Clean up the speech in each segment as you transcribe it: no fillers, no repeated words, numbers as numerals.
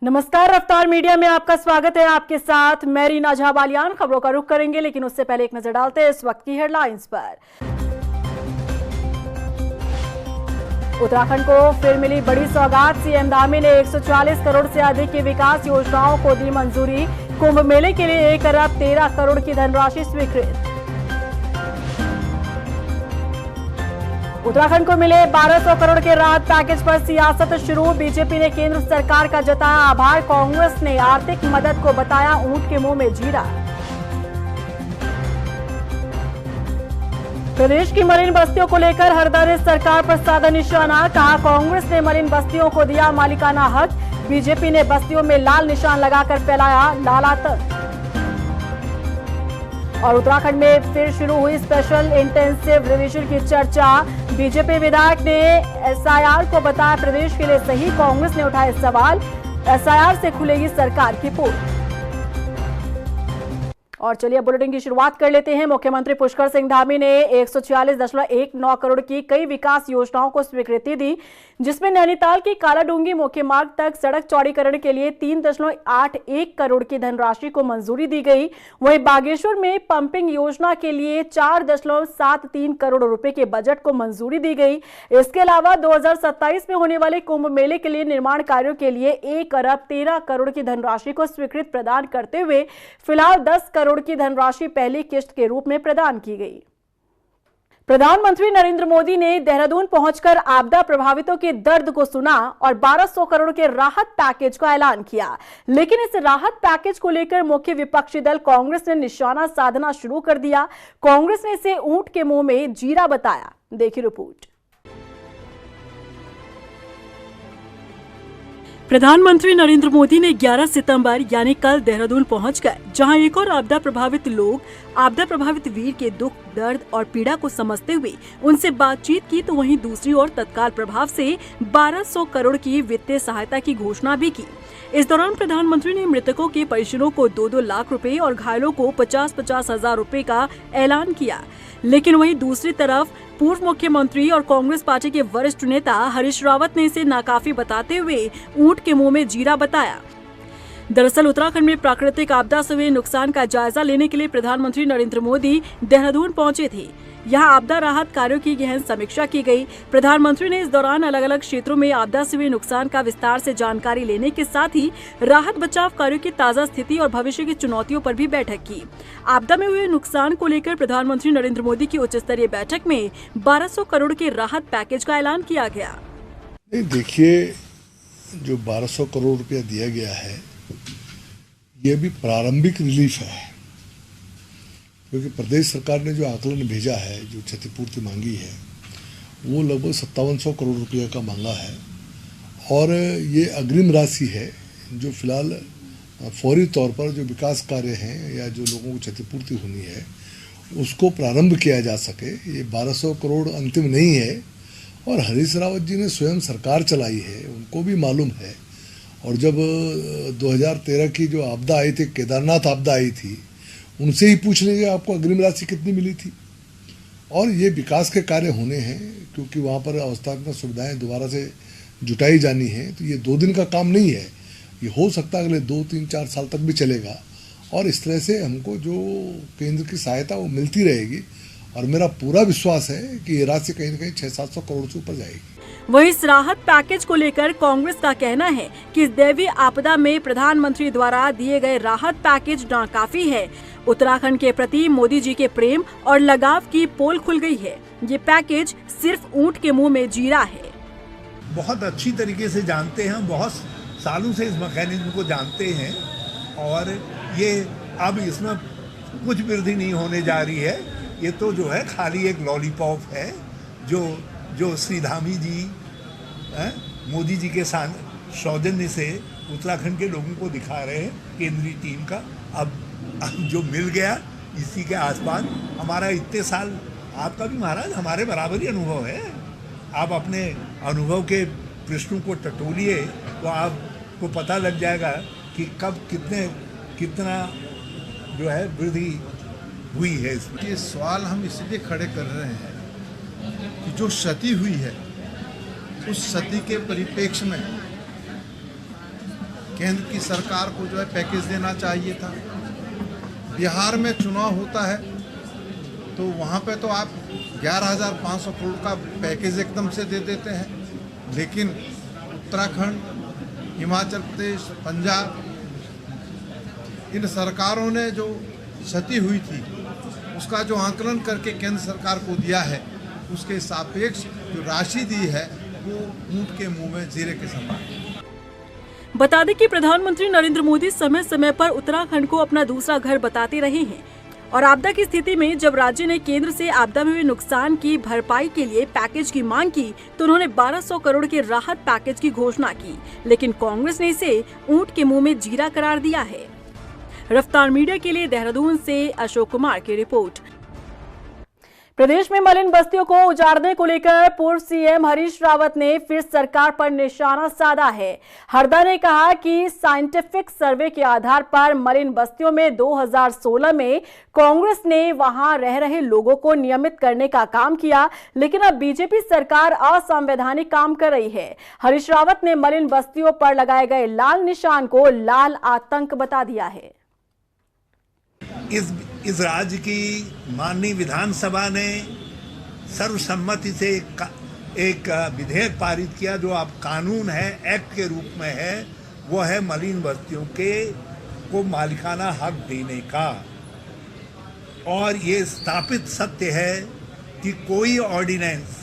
नमस्कार, रफ्तार मीडिया में आपका स्वागत है। आपके साथ मैं रीना झा बालियान। खबरों का रुख करेंगे, लेकिन उससे पहले एक नजर डालते हैं इस वक्त की हेडलाइंस पर। उत्तराखंड को फिर मिली बड़ी सौगात। सीएम धामी ने 140 करोड़ से अधिक की विकास योजनाओं को दी मंजूरी। कुंभ मेले के लिए 1 अरब 13 करोड़ की धनराशि स्वीकृत। उत्तराखंड को मिले 1200 करोड़ के राहत पैकेज पर सियासत शुरू। बीजेपी ने केंद्र सरकार का जताया आभार। कांग्रेस ने आर्थिक मदद को बताया ऊंट के मुंह में जीरा। प्रदेश की मलिन बस्तियों को लेकर हरदा ने सरकार पर साधा निशाना। कहा, कांग्रेस ने मलिन बस्तियों को दिया मालिकाना हक। बीजेपी ने बस्तियों में लाल निशान लगाकर फैलाया लाल आतंक। और उत्तराखंड में फिर शुरू हुई स्पेशल इंटेंसिव रिवीजन की चर्चा। बीजेपी विधायक ने एसआईआर को बताया प्रदेश के लिए सही। कांग्रेस ने उठाए सवाल, एसआईआर से खुलेगी सरकार की पोल। और चलिए बुलेटिन की शुरुआत कर लेते हैं। मुख्यमंत्री पुष्कर सिंह धामी ने 146.19 करोड़ की कई विकास योजनाओं को स्वीकृति दी, जिसमें नैनीताल की कालाडूंगी मुख्य मार्ग तक सड़क चौड़ीकरण के लिए 3.81 करोड़ की धनराशि को मंजूरी दी गई। वहीं बागेश्वर में पंपिंग योजना के लिए 4.73 करोड़ रुपए के बजट को मंजूरी दी गई। इसके अलावा 2027 में होने वाले कुंभ मेले के लिए निर्माण कार्यों के लिए 1 अरब 13 करोड़ की धनराशि को स्वीकृत प्रदान करते हुए फिलहाल 10 करोड़ की धनराशि पहली किस्त के रूप में प्रदान की गई। प्रधानमंत्री नरेंद्र मोदी ने देहरादून पहुंचकर आपदा प्रभावितों के दर्द को सुना और 1200 करोड़ के राहत पैकेज का ऐलान किया। लेकिन इस राहत पैकेज को लेकर मुख्य विपक्षी दल कांग्रेस ने निशाना साधना शुरू कर दिया। कांग्रेस ने इसे ऊंट के मुंह में जीरा बताया। देखिए रिपोर्ट। प्रधानमंत्री नरेंद्र मोदी ने 11 सितंबर यानी कल देहरादून पहुंचकर जहां एक और आपदा प्रभावित लोग, आपदा प्रभावित वीर के दुख, दर्द और पीड़ा को समझते हुए उनसे बातचीत की, तो वहीं दूसरी ओर तत्काल प्रभाव से 1200 करोड़ की वित्तीय सहायता की घोषणा भी की। इस दौरान प्रधानमंत्री ने मृतकों के परिजनों को 2-2 लाख रुपए और घायलों को 50-50 हजार रुपए का ऐलान किया। लेकिन वहीं दूसरी तरफ पूर्व मुख्यमंत्री और कांग्रेस पार्टी के वरिष्ठ नेता हरीश रावत ने इसे नाकाफी बताते हुए ऊंट के मुंह में जीरा बताया। दरअसल उत्तराखंड में प्राकृतिक आपदा से हुए नुकसान का जायजा लेने के लिए प्रधानमंत्री नरेंद्र मोदी देहरादून पहुंचे थे। यहां आपदा राहत कार्यों की गहन समीक्षा की गई। प्रधानमंत्री ने इस दौरान अलग अलग क्षेत्रों में आपदा से हुए नुकसान का विस्तार से जानकारी लेने के साथ ही राहत बचाव कार्यों की ताजा स्थिति और भविष्य की चुनौतियों पर भी बैठक की। आपदा में हुए नुकसान को लेकर प्रधानमंत्री नरेंद्र मोदी की उच्च स्तरीय बैठक में 1200 करोड़ के राहत पैकेज का ऐलान किया गया। देखिए, जो 1200 करोड़ रुपया दिया गया है, ये भी प्रारंभिक रिलीफ है, क्योंकि प्रदेश सरकार ने जो आकलन भेजा है, जो क्षतिपूर्ति मांगी है, वो लगभग 5700 करोड़ रुपये का मांगा है। और ये अग्रिम राशि है जो फिलहाल फौरी तौर पर जो विकास कार्य हैं या जो लोगों को क्षतिपूर्ति होनी है उसको प्रारंभ किया जा सके। ये 1200 करोड़ अंतिम नहीं है। और हरीश रावत जी ने स्वयं सरकार चलाई है, उनको भी मालूम है। और जब 2013 की जो आपदा आई थी, केदारनाथ आपदा आई थी, उनसे ही पूछ लीजिए आपको अग्रिम राशि कितनी मिली थी। और ये विकास के कार्य होने हैं, क्योंकि वहाँ पर अवस्थात्मक सुविधाएं दोबारा से जुटाई जानी है। तो ये 2 दिन का काम नहीं है, ये हो सकता है अगले 2, 3, 4 साल तक भी चलेगा। और इस तरह से हमको जो केंद्र की सहायता वो मिलती रहेगी। और मेरा पूरा विश्वास है कि ये राशि कहीं न कहीं 600-700 करोड़ से ऊपर जाएगी। वहीं इस राहत पैकेज को लेकर कांग्रेस का कहना है कि इस दैवीय आपदा में प्रधानमंत्री द्वारा दिए गए राहत पैकेज नाकाफी है। उत्तराखंड के प्रति मोदी जी के प्रेम और लगाव की पोल खुल गई है। ये पैकेज सिर्फ ऊंट के मुंह में जीरा है। बहुत अच्छी तरीके से जानते हैं, बहुत सालों से इस मैकेनिज्म को जानते हैं। और ये अब इसमें कुछ वृद्धि नहीं होने जा रही है। ये तो जो है खाली एक लॉलीपॉप है जो श्री धामी जी मोदी जी के साथ सौजन्य से उत्तराखंड के लोगों को दिखा रहे हैं, केंद्रीय टीम का। अब जो मिल गया इसी के आसपास हमारा इतने साल, आपका भी महाराज हमारे बराबर ही अनुभव है। आप अपने अनुभव के प्रश्नों को टटोलिए तो आपको पता लग जाएगा कि कब कितना जो है वृद्धि हुई है इसमें। ये सवाल हम इसलिए खड़े कर रहे हैं कि जो क्षति हुई है उस क्षति के परिप्रेक्ष्य में केंद्र की सरकार को जो है पैकेज देना चाहिए था। बिहार में चुनाव होता है तो वहाँ पे तो आप 11,500 करोड़ का पैकेज एकदम से दे देते हैं, लेकिन उत्तराखंड, हिमाचल प्रदेश, पंजाब, इन सरकारों ने जो क्षति हुई थी उसका जो आंकलन करके केंद्र सरकार को दिया है, उसके सापेक्ष जो राशि दी है वो ऊंट के मुंह में जीरे के समान है। बता दें कि प्रधानमंत्री नरेंद्र मोदी समय समय पर उत्तराखंड को अपना दूसरा घर बताते रहे हैं और आपदा की स्थिति में जब राज्य ने केंद्र से आपदा में हुए नुकसान की भरपाई के लिए पैकेज की मांग की तो उन्होंने 1200 करोड़ के राहत पैकेज की घोषणा की, लेकिन कांग्रेस ने इसे ऊंट के मुंह में जीरा करार दिया है। रफ्तार मीडिया के लिए देहरादून से अशोक कुमार की रिपोर्ट। प्रदेश में मलिन बस्तियों को उजाड़ने को लेकर पूर्व सीएम हरीश रावत ने फिर सरकार पर निशाना साधा है। हरदा ने कहा कि साइंटिफिक सर्वे के आधार पर मलिन बस्तियों में 2016 में कांग्रेस ने वहां रह रहे लोगों को नियमित करने का काम किया, लेकिन अब बीजेपी सरकार असंवैधानिक काम कर रही है। हरीश रावत ने मलिन बस्तियों पर लगाए गए लाल निशान को लाल आतंक बता दिया है। इस राज्य की माननीय विधानसभा ने सर्वसम्मति से एक विधेयक पारित किया जो अब कानून है, एक्ट के रूप में है। वो है मलिन बस्तियों को मालिकाना हक देने का। और ये स्थापित सत्य है कि कोई ऑर्डिनेंस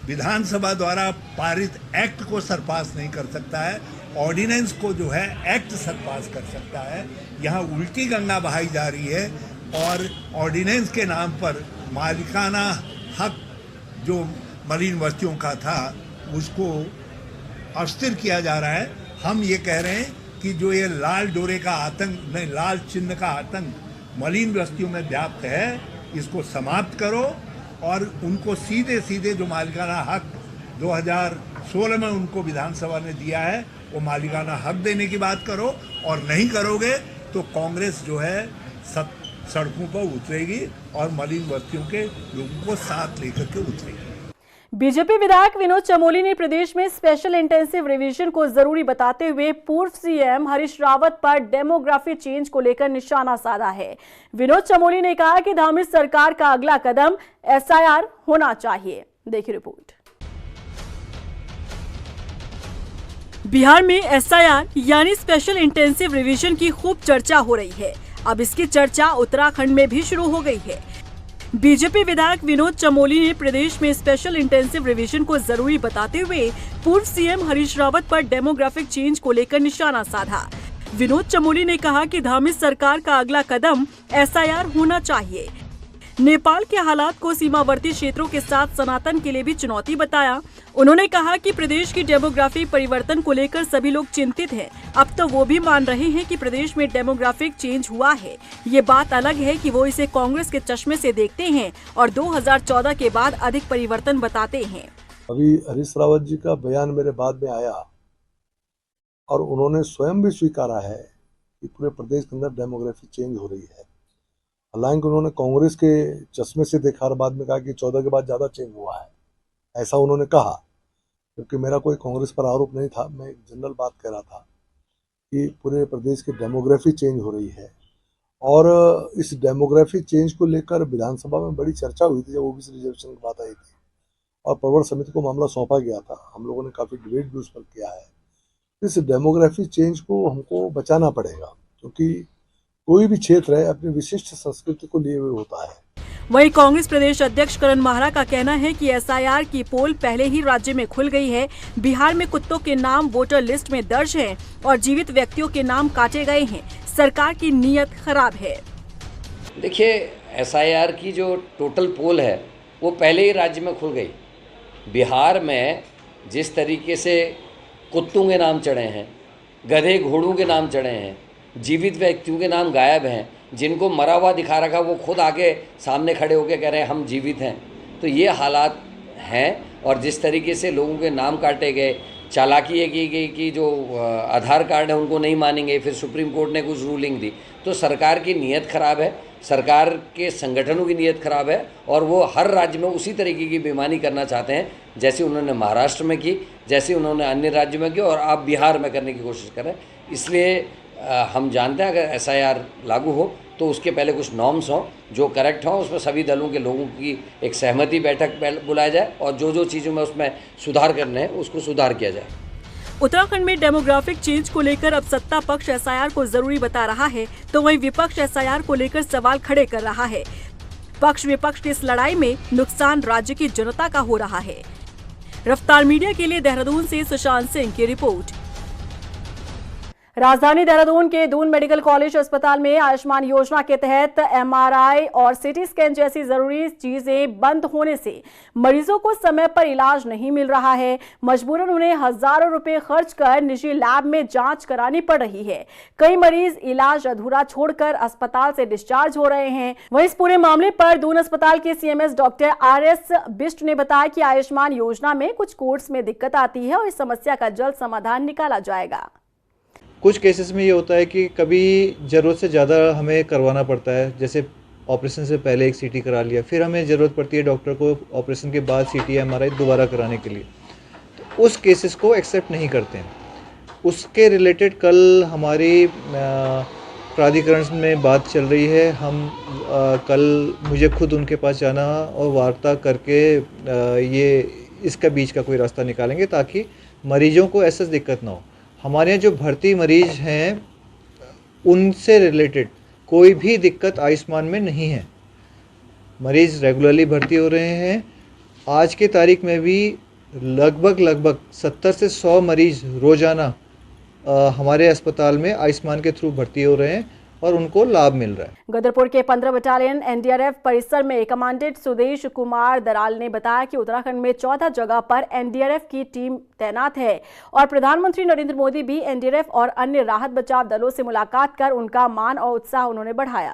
विधानसभा द्वारा पारित एक्ट को सरपास नहीं कर सकता है, ऑर्डिनेंस को जो है एक्ट सरपास कर सकता है। यहाँ उल्टी गंगा बहाई जा रही है और ऑर्डिनेंस के नाम पर मालिकाना हक जो मलिन बस्तियों का था उसको अस्थिर किया जा रहा है। हम ये कह रहे हैं कि जो ये लाल डोरे का आतंक नहीं, लाल चिन्ह का आतंक मलिन बस्तियों में व्याप्त है, इसको समाप्त करो और उनको सीधे सीधे जो मालिकाना हक 2016 में उनको विधानसभा ने दिया है वो मालिकाना हक देने की बात करो। और नहीं करोगे तो कांग्रेस जो है सड़कों पर उतरेगी और मलिन बस्तियों के लोगों को साथ लेकर के उतरेगी। बीजेपी विधायक विनोद चमोली ने प्रदेश में स्पेशल इंटेंसिव रिवीजन को जरूरी बताते हुए पूर्व सीएम हरीश रावत पर डेमोग्राफी चेंज को लेकर निशाना साधा है। विनोद चमोली ने कहा कि धामिश सरकार का अगला कदम SIR होना चाहिए। देखिए रिपोर्ट। बिहार में SIR यानी स्पेशल इंटेंसिव रिवीजन की खूब चर्चा हो रही है। अब इसकी चर्चा उत्तराखंड में भी शुरू हो गई है। बीजेपी विधायक विनोद चमोली ने प्रदेश में स्पेशल इंटेंसिव रिवीजन को जरूरी बताते हुए पूर्व सीएम हरीश रावत पर डेमोग्राफिक चेंज को लेकर निशाना साधा। विनोद चमोली ने कहा कि धामिश सरकार का अगला कदम SIR होना चाहिए। नेपाल के हालात को सीमावर्ती क्षेत्रों के साथ सनातन के लिए भी चुनौती बताया। उन्होंने कहा कि प्रदेश की डेमोग्राफी परिवर्तन को लेकर सभी लोग चिंतित हैं। अब तो वो भी मान रहे हैं कि प्रदेश में डेमोग्राफिक चेंज हुआ है। ये बात अलग है कि वो इसे कांग्रेस के चश्मे से देखते हैं और 2014 के बाद अधिक परिवर्तन बताते हैं। अभी हरीश रावत जी का बयान मेरे बाद में आया और उन्होंने स्वयं भी स्वीकारा है कि पूरे प्रदेश के अंदर डेमोग्राफी चेंज हो रही है। हालांकि उन्होंने कांग्रेस के चश्मे से देखा और बाद में कहा कि 14 के बाद ज़्यादा चेंज हुआ है, ऐसा उन्होंने कहा। क्योंकि मेरा कोई कांग्रेस पर आरोप नहीं था, मैं एक जनरल बात कह रहा था कि पूरे प्रदेश की डेमोग्राफी चेंज हो रही है। और इस डेमोग्राफी चेंज को लेकर विधानसभा में बड़ी चर्चा हुई थी जब OBC रिजर्वेशन की बात आई थी और प्रवर समिति को मामला सौंपा गया था। हम लोगों ने काफ़ी डिबेट भी उस पर किया है। इस डेमोग्राफी चेंज को हमको बचाना पड़ेगा क्योंकि कोई भी क्षेत्र है अपनी विशिष्ट संस्कृति को लिए हुए होता है। वहीं कांग्रेस प्रदेश अध्यक्ष करण माहरा का कहना है कि SIR की पोल पहले ही राज्य में खुल गई है। बिहार में कुत्तों के नाम वोटर लिस्ट में दर्ज हैं और जीवित व्यक्तियों के नाम काटे गए हैं। सरकार की नीयत खराब है। देखिए, SIR की जो टोटल पोल है वो पहले ही राज्य में खुल गई। बिहार में जिस तरीके से कुत्तों के नाम चढ़े हैं, गधे घोड़ों के नाम चढ़े हैं, जीवित व्यक्तियों के नाम गायब हैं, जिनको मरा हुआ दिखा रखा वो खुद आके सामने खड़े होकर कह रहे हैं हम जीवित हैं। तो ये हालात हैं। और जिस तरीके से लोगों के नाम काटे गए, चालाकी ये की गई कि जो आधार कार्ड है उनको नहीं मानेंगे, फिर सुप्रीम कोर्ट ने कुछ रूलिंग दी। तो सरकार की नीयत ख़राब है। सरकार के संगठनों की नीयत खराब है और वो हर राज्य में उसी तरीके की बेईमानी करना चाहते हैं जैसे उन्होंने महाराष्ट्र में की, जैसे उन्होंने अन्य राज्यों में की और आप बिहार में करने की कोशिश कर रहे हैं। इसलिए हम जानते हैं अगर SIR लागू हो तो उसके पहले कुछ नॉर्म्स हों जो करेक्ट हों, उसमें सभी दलों के लोगों की एक सहमति बैठक बुलाया जाए और जो चीज़ों में उसमें सुधार करने हैं उसको सुधार किया जाए। उत्तराखंड में डेमोग्राफिक चेंज को लेकर अब सत्ता पक्ष SIR को जरूरी बता रहा है तो वहीं विपक्ष SIR को लेकर सवाल खड़े कर रहा है। पक्ष विपक्ष की इस लड़ाई में नुकसान राज्य की जनता का हो रहा है। रफ्तार मीडिया के लिए देहरादून से सुशांत सिंह की रिपोर्ट। राजधानी देहरादून के दून मेडिकल कॉलेज अस्पताल में आयुष्मान योजना के तहत MRI और CT स्कैन जैसी जरूरी चीजें बंद होने से मरीजों को समय पर इलाज नहीं मिल रहा है। मजबूरन उन्हें हजारों रुपए खर्च कर निजी लैब में जांच करानी पड़ रही है। कई मरीज इलाज अधूरा छोड़कर अस्पताल से डिस्चार्ज हो रहे हैं। वहीं इस पूरे मामले पर दून अस्पताल के CMS डॉक्टर RS बिष्ट ने बताया कि आयुष्मान योजना में कुछ कोड्स में दिक्कत आती है और इस समस्या का जल्द समाधान निकाला जाएगा। कुछ केसेस में ये होता है कि कभी ज़रूरत से ज़्यादा हमें करवाना पड़ता है, जैसे ऑपरेशन से पहले एक CT करा लिया, फिर हमें ज़रूरत पड़ती है डॉक्टर को ऑपरेशन के बाद CT MRI दोबारा कराने के लिए, तो उस केसेस को एक्सेप्ट नहीं करते हैं। उसके रिलेटेड कल हमारी प्राधिकरण में बात चल रही है। हम कल मुझे खुद उनके पास जाना और वार्ता करके ये इसका बीच का कोई रास्ता निकालेंगे ताकि मरीजों को ऐसा दिक्कत ना हो। हमारे यहाँ जो भर्ती मरीज हैं उनसे रिलेटेड कोई भी दिक्कत आयुष्मान में नहीं है। मरीज़ रेगुलरली भर्ती हो रहे हैं। आज की तारीख में भी लगभग 70 से 100 मरीज़ रोज़ाना हमारे अस्पताल में आयुष्मान के थ्रू भर्ती हो रहे हैं और उनको लाभ मिल रहा है। गदरपुर के 15 बटालियन NDRF परिसर में कमांडेंट सुदेश कुमार दराल ने बताया कि उत्तराखंड में 14 जगह पर NDRF की टीम तैनात है और प्रधानमंत्री नरेंद्र मोदी भी NDRF और अन्य राहत बचाव दलों से मुलाकात कर उनका मान और उत्साह उन्होंने बढ़ाया।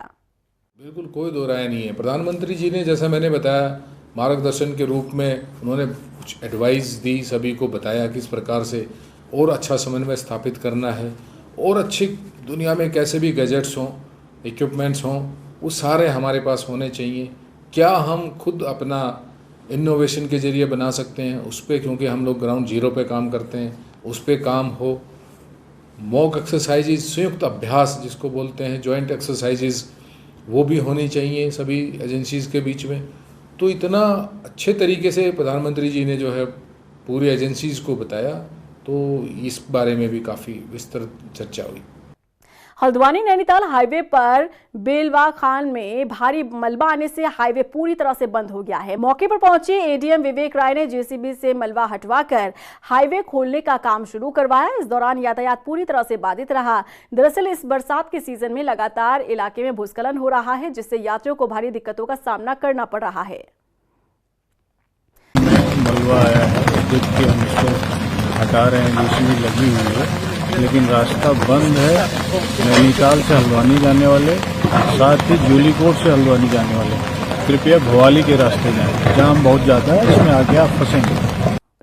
बिल्कुल कोई दो राय नहीं है। प्रधानमंत्री जी ने, जैसा मैंने बताया, मार्गदर्शन के रूप में उन्होंने कुछ एडवाइस दी, सभी को बताया किस प्रकार से और अच्छा समन्वय स्थापित करना है और अच्छी दुनिया में कैसे भी गैजेट्स हों, इक्विपमेंट्स हों, वो सारे हमारे पास होने चाहिए। क्या हम खुद अपना इनोवेशन के ज़रिए बना सकते हैं उस पर, क्योंकि हम लोग ग्राउंड जीरो पे काम करते हैं, उस पर काम हो। मॉक एक्सरसाइजेज, संयुक्त अभ्यास जिसको बोलते हैं, जॉइंट एक्सरसाइजेज, वो भी होनी चाहिए सभी एजेंसीज़ के बीच में। तो इतना अच्छे तरीके से प्रधानमंत्री जी ने जो है पूरी एजेंसीज़ को बताया, तो इस बारे में भी काफ़ी विस्तृत चर्चा हुई। हल्द्वानी नैनीताल हाईवे पर बेलवा खान में भारी मलबा आने से हाईवे पूरी तरह से बंद हो गया है। मौके पर पहुंचे ADM विवेक राय ने JCB से मलबा हटवाकर हाईवे खोलने का काम शुरू करवाया। इस दौरान यातायात पूरी तरह से बाधित रहा। दरअसल इस बरसात के सीजन में लगातार इलाके में भूस्खलन हो रहा है, जिससे यात्रियों को भारी दिक्कतों का सामना करना पड़ रहा है। मलबा आया है, देख के हम इसको हटा रहे हैं, JCB लगी हुई है, लेकिन रास्ता बंद है। नैनीताल से हल्द्वानी जाने वाले, साथ ही जूलीकोट से हल्द्वानी जाने वाले कृपया भवाली के रास्ते जाएं। जाम बहुत ज़्यादा है, इसमें आगे आप फंसेंगे।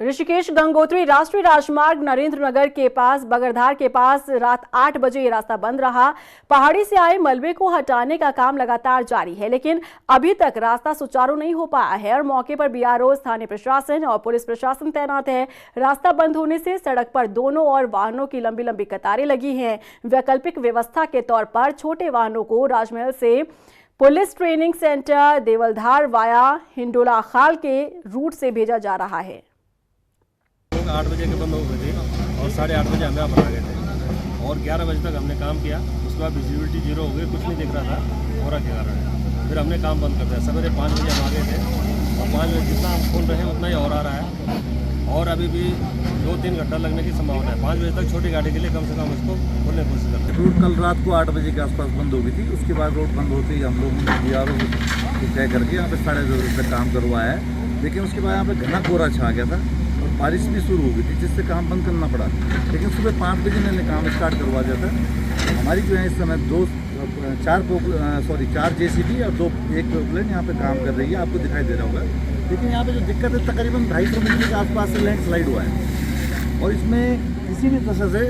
ऋषिकेश गंगोत्री राष्ट्रीय राजमार्ग नरेंद्रनगर के पास बगरधार के पास रात 8 बजे ये रास्ता बंद रहा। पहाड़ी से आए मलबे को हटाने का काम लगातार जारी है, लेकिन अभी तक रास्ता सुचारू नहीं हो पाया है और मौके पर BRO, स्थानीय प्रशासन और पुलिस प्रशासन तैनात है। रास्ता बंद होने से सड़क पर दोनों ओर वाहनों की लंबी लंबी कतारें लगी हैं। वैकल्पिक व्यवस्था के तौर पर छोटे वाहनों को राजमहल से police training centre Devaldhar via Hindola खाल के रूट से भेजा जा रहा है। 8 बजे के बंद हो गए थे और 8:30 बजे हम यहाँ पर आ गए थे और 11 बजे तक हमने काम किया। उसके बाद विजिबिलिटी 0 हो गई, कुछ नहीं दिख रहा था कोहरा के कारण। फिर हमने काम बंद कर दिया। सवेरे 5 बजे हम आ गए थे और 5 बजे जितना हम खोल रहे हैं उतना ही और आ रहा है और अभी भी 2-3 घंटा लगने की संभावना है। 5 बजे तक छोटी गाड़ी के लिए कम से कम इसको खोलने की कोशिश करते हैं। रोड कल रात को 8 बजे के आसपास बंद हो गई थी। उसके बाद रोड बंद होते ही हम लोग BRO को तय करके यहाँ पे 2:30 बजे तक काम करवाया है, लेकिन उसके बाद यहाँ पे घना कोहरा छा गया था और बारिश भी शुरू हो गई थी, जिससे काम बंद करना पड़ा। लेकिन सुबह 5 बजे मैंने काम स्टार्ट करवा दिया था। हमारी जो है इस समय 4 JCB और 1 प्रोप्लेन यहाँ पे काम कर रही है, आपको दिखाई दे रहा होगा। लेकिन यहाँ पे जो दिक्कत है, तकरीबन 250 मीटर के आसपास से लैंडस्लाइड हुआ है और इसमें किसी भी तरह से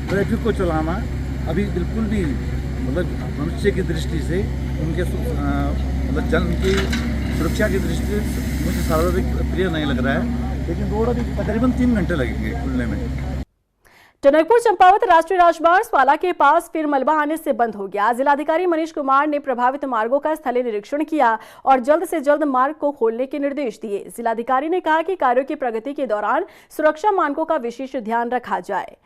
ट्रैफिक को चलाना अभी बिल्कुल भी मतलब मनुष्य की दृष्टि से उनके मतलब जन की सुरक्षा की दृष्टि से मुझे सर्वाधिक प्रिय नहीं लग रहा है, लेकिन रोड अभी तकरीबन 3 घंटे लगेंगे खुलने में। टनकपुर चंपावत राष्ट्रीय राजमार्ग स्वाला के पास फिर मलबा आने से बंद हो गया। जिलाधिकारी मनीष कुमार ने प्रभावित मार्गों का स्थलीय निरीक्षण किया और जल्द से जल्द मार्ग को खोलने के निर्देश दिए। जिलाधिकारी ने कहा कि कार्यों की प्रगति के दौरान सुरक्षा मानकों का विशेष ध्यान रखा जाए।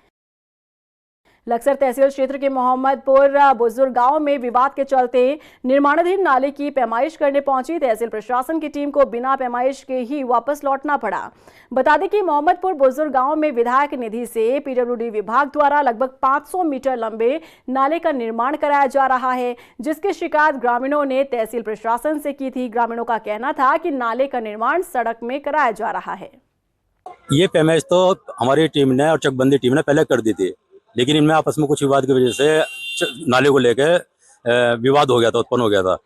लक्सर तहसील क्षेत्र के मोहम्मदपुर बुजुर्ग गांव में विवाद के चलते निर्माणाधीन नाले की पैमाइश करने पहुंची तहसील प्रशासन की टीम को बिना पैमाइश के ही वापस लौटना पड़ा। बता दें कि मोहम्मदपुर बुजुर्ग गांव में विधायक निधि से पीडब्ल्यूडी विभाग द्वारा लगभग 500 मीटर लंबे नाले का निर्माण कराया जा रहा है, जिसकी शिकायत ग्रामीणों ने तहसील प्रशासन से की थी। ग्रामीणों का कहना था कि नाले का निर्माण सड़क में कराया जा रहा है। ये पैमाइश तो हमारी टीम ने और चकबंदी टीम ने पहले कर दी थी, लेकिन इनमें आपस में कुछ विवाद की वजह से नाले को लेकर विवाद हो गया था, उत्पन्न हो गया था।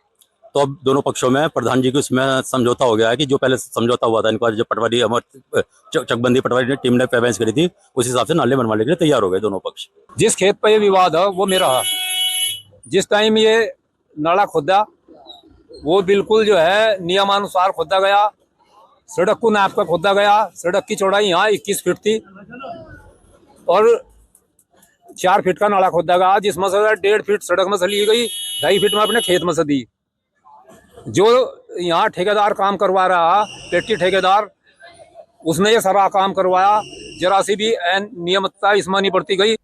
तो अब दोनों पक्षों में प्रधान जी की उसमें समझौता हो गया है कि जो पहले समझौता हुआ था इनका, जो पटवारी हमारे चकबंदी पटवारी टीम ने पैमाइश करी थी, उस हिसाब से नाले बनवाने के लिए तैयार हो गए दोनों पक्ष। जिस खेत पर ये विवाद है वो मेरा है। जिस टाइम ये नाला खोदा वो बिल्कुल जो है नियमानुसार खोदा गया, सड़क को नाप कर खोदा गया। सड़क की चौड़ाई यहाँ 21 फीट थी और 4 फीट का नाला खोदा गया, जिसमें से 1.5 फीट सड़क में से ली गई, 2.5 फीट में अपने खेत में से दी। जो यहाँ ठेकेदार काम करवा रहा, पेटी ठेकेदार, उसने ये सारा काम करवाया, जरा सी भी नियमितता इसमें नहीं बढ़ती गई।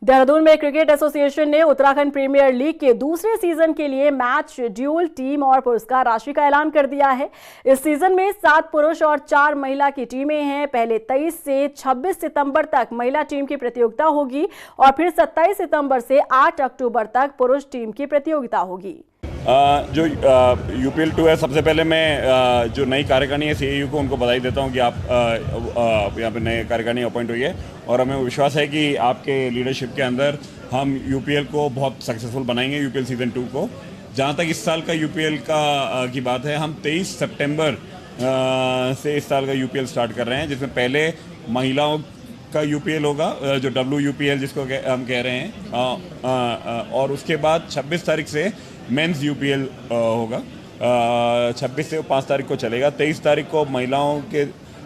देहरादून में क्रिकेट एसोसिएशन ने उत्तराखंड प्रीमियर लीग के दूसरे सीजन के लिए मैच शेड्यूल, टीम और पुरस्कार राशि का ऐलान कर दिया है। इस सीजन में 7 पुरुष और 4 महिला की टीमें हैं। पहले 23 से 26 सितंबर तक महिला टीम की प्रतियोगिता होगी और फिर 27 सितंबर से 8 अक्टूबर तक पुरुष टीम की प्रतियोगिता होगी। जो यूपीएल 2 है, सबसे पहले मैं जो नई कार्यकारिणी है सीएयू को उनको बधाई देता हूं कि आप यहाँ पे नए कार्यकारिणी अपॉइंट हुई है और हमें विश्वास है कि आपके लीडरशिप के अंदर हम यूपीएल को बहुत सक्सेसफुल बनाएंगे, यूपीएल सीज़न 2 को। जहाँ तक इस साल का यूपीएल की बात है, हम 23 सितंबर से इस साल का यूपीएल स्टार्ट कर रहे हैं, जिसमें पहले महिलाओं का यूपीएल होगा, जो WUPL जिसको हम कह रहे हैं, और उसके बाद 26 तारीख से मेंस यूपीएल होगा। 26 से 5 तारीख को चलेगा। 23 तारीख को महिलाओं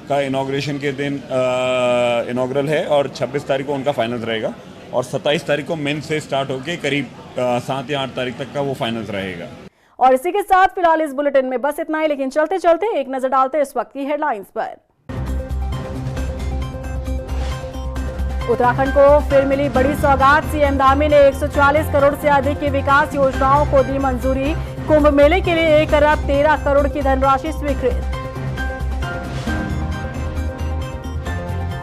का इनॉग्रेशन के दिन इनॉग्रल है और 26 तारीख को उनका फाइनल रहेगा और 27 तारीख को मेंस से स्टार्ट होकर करीब 7 या 8 तारीख तक का वो फाइनल रहेगा। और इसी के साथ फिलहाल इस बुलेटिन में बस इतना ही, लेकिन चलते चलते एक नजर डालते इस वक्त की हेडलाइंस पर। उत्तराखंड को फिर मिली बड़ी सौगात। सीएम धामी ने 140 करोड़ से अधिक की विकास योजनाओं को दी मंजूरी। कुंभ मेले के लिए 1 अरब 13 करोड़ की धनराशि स्वीकृत।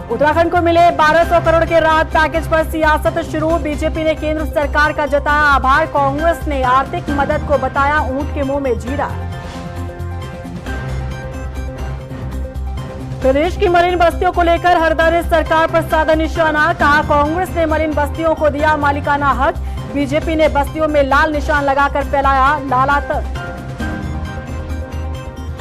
उत्तराखंड को मिले 1200 करोड़ के राहत पैकेज पर सियासत शुरू। बीजेपी ने केंद्र सरकार का जताया आभार। कांग्रेस ने आर्थिक मदद को बताया ऊंट के मुंह में जीरा। प्रदेश की मलिन बस्तियों को लेकर हरदा ने सरकार पर साधा निशाना। कहा कांग्रेस ने मलिन बस्तियों को दिया मालिकाना हक। बीजेपी ने बस्तियों में लाल निशान लगाकर फैलाया लाल आतंक।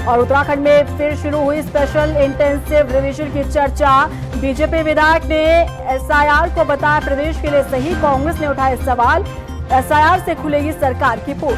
और उत्तराखंड में फिर शुरू हुई स्पेशल इंटेंसिव रिवीजन की चर्चा। बीजेपी विधायक ने एसआईआर को बताया प्रदेश के लिए सही। कांग्रेस ने उठाए सवाल, एसआईआर से खुलेगी सरकार की पोल।